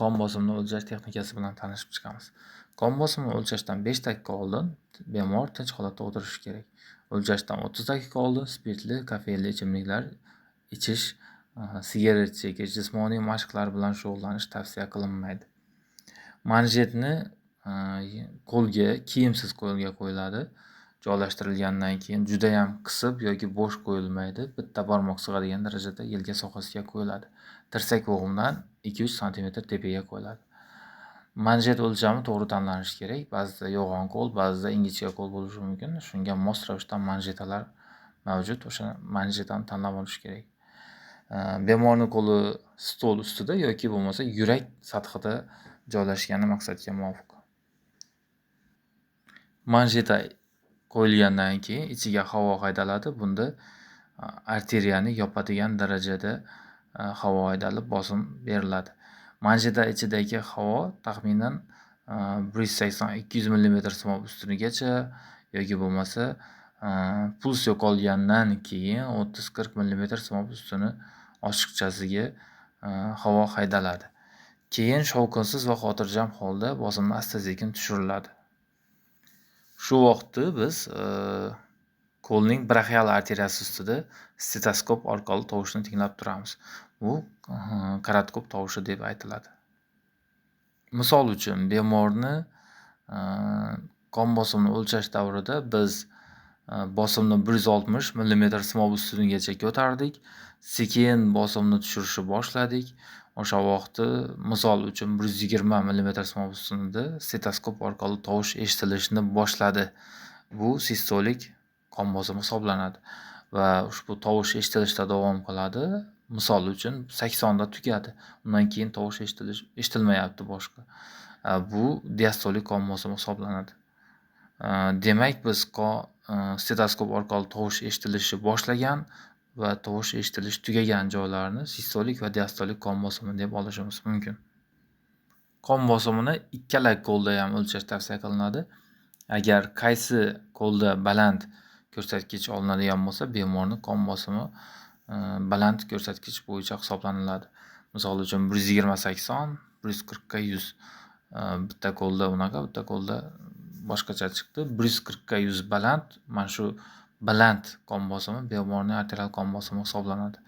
qon bosimini o'lchash texnikasi bilan tanishib chiqamiz. Qon bosimini o'lchashdan 5 daqiqa oldin bemor tinch holatda o'tirishi kerak. O'lchashdan 30 daqiqa oldin spirtli, kofeinli ichimliklar ichish, sigaret chekish, jismoniy mashqlar bilan shug'ullanish tavsiya qilinmaydi. Manjetni qo'lga, kiyimsiz qo'lga qo'yiladi. Joylashtirilgandan keyin juda ham qisib yoki bo'sh qo'yilmaydi. Bitta barmoq sig'adigan darajada yelka sohasiga qo'yiladi. Tirsak bo'g'imdan 2-3 sm tepaga qo'yiladi. Manjet o'lchami to'g'ri tanlanishi kerak. Ba'zida yo'g'on qo'l, ba'zida ingichka qo'l bo'lishi mumkin. Shunga mos ravishda manjetalar mavjud. O'sha manjetani tanlab olish kerak. Bemorning qo'li stol ustida yoki bo'lmasa yurak sathida joylashgani maqsadga muvofiq. Manjeta qo'yilgandan keyin ichiga havo haydaladi. Bunda arteriyani yopadigan darajada havo haydalib bosim beriladi. Manjeta ichidagi havo taxminan 180-200 mm simob ustunigacha yoki bo'lmasa puls yo'qolgandan keyin 30-40 mm simob ustuni ochiqchasiga havo haydaladi. Keyin shovqinsiz va xotirjam holda bosimni asta-sekin tushiriladi. Shu vaqtda biz qo'lning braxial arteriyasi ustida stetoskop orqali tovushni tinglab turamiz. Bu korotkop tovushi deb aytiladi. Misol uchun, bemorni qon bosimini o'lchash davrida biz bosimni 160 mm simob ustunigacha ko'tardik. Sekin bosimni tushirishni boshladik. O'sha vaqtda misol uchun 120 mm simob ustunida stetoskop orqali tovush eshitilishni boshladi. Bu sistolik qon bosimi hisoblanadi va ushbu tovush eshitilishda davom qiladi. Misol uchun 80 da tugadi. Undan keyin tovush eshitilmayapti boshqa. Bu diastolik qon bosimi hisoblanadi. Demak, biz stetoskop orqali tovush eshitilishi boshlagan va tovush eshitilishi tugagan joylarni sistolik va diastolik qon bosimi deb olishimiz mumkin. Qon bosimini ikkala qo'lda ham o'lchash tavsiya qilinadi. Agar qaysi qo'lda baland ko'rsatkich olinadigan bo'lsa, bemorning qon bosimi baland ko'rsatkich bo'yicha hisoblanadi. Misol uchun 120-80, 140-100. Bitta qo'lda unaqa, bitta qo'lda boshqacha chiqdi. 140-100 baland, mana shu baland qon bosimi bemorning arterial qon bosimi hisoblanadi.